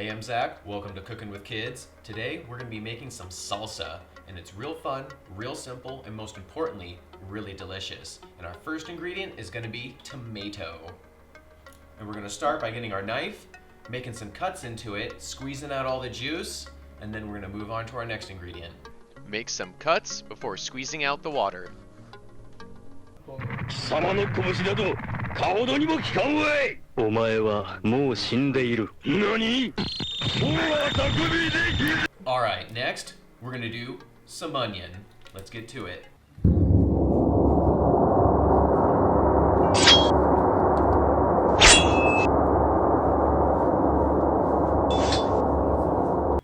Hey, I'm Zach. Welcome to Cookin with Kids. Today we're going to be making some salsa, and it's real fun, real simple, and most importantly, really delicious. And our first ingredient is going to be tomato. And we're going to start by getting our knife, making some cuts into it, squeezing out all the juice, and then we're going to move on to our next ingredient. Make some cuts before squeezing out the water. 貴様の拳など顔どにも効かんわい。お前はもう死んでいる。何？もうは匠できる。 Alright, next, we're going to do some onion. Let's get to it.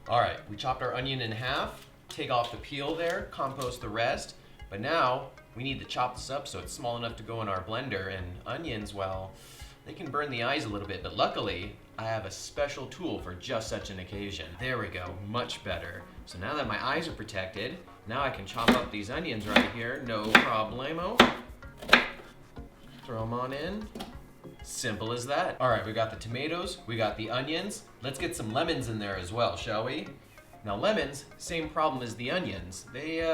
Alright, we chopped our onion in half, take off the peel there, compost the rest, but now we need to chop this up so it's small enough to go in our blender, and onions, well, they can burn the eyes a little bit, but luckily I have a special tool for just such an occasion. There we go, much better. So now that my eyes are protected, now I can chop up these onions right here, no problemo. Throw them on in. Simple as that. All right, we got the tomatoes, we got the onions. Let's get some lemons in there as well, shall we? Now lemons, same problem as the onions. They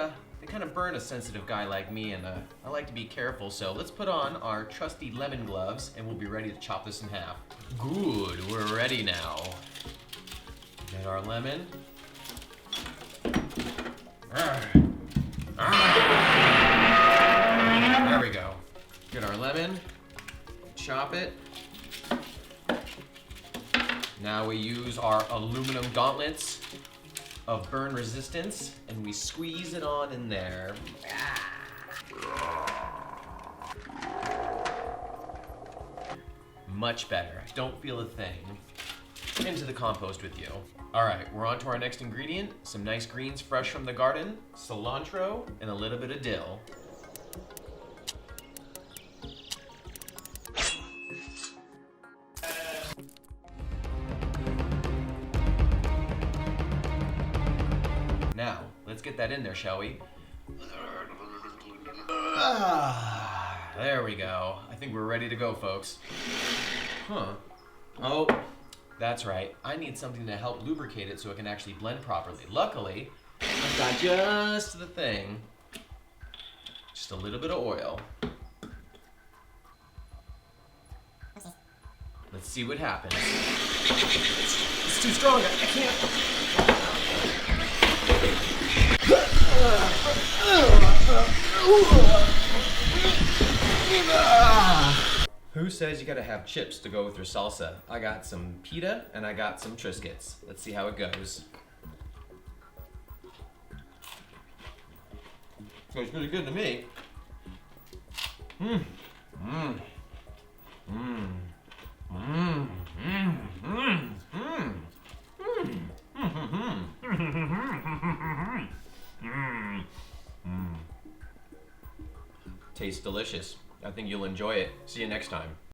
kind of burn a sensitive guy like me, and I like to be careful, so let's put on our trusty lemon gloves and we'll be ready to chop this in half. Good, we're ready now. Get our lemon. There we go. Get our lemon, chop it. Now we use our aluminum gauntlets of burn resistance, and we squeeze it on in there. Much better. Don't feel a thing. Into the compost with you. All right, we're on to our next ingredient. Some nice greens fresh from the garden, cilantro, and a little bit of dill. Now, let's get that in there, shall we? There we go. I think we're ready to go, folks. Oh, that's right. I need something to help lubricate it so it can actually blend properly. Luckily, I've got just the thing. Just a little bit of oil. Let's see what happens. It's too strong. I can't. Who says you gotta have chips to go with your salsa? I got some pita and I got some Triscuits. Let's see how it goes. Tastes pretty good to me. Tastes delicious. I think you'll enjoy it. See you next time.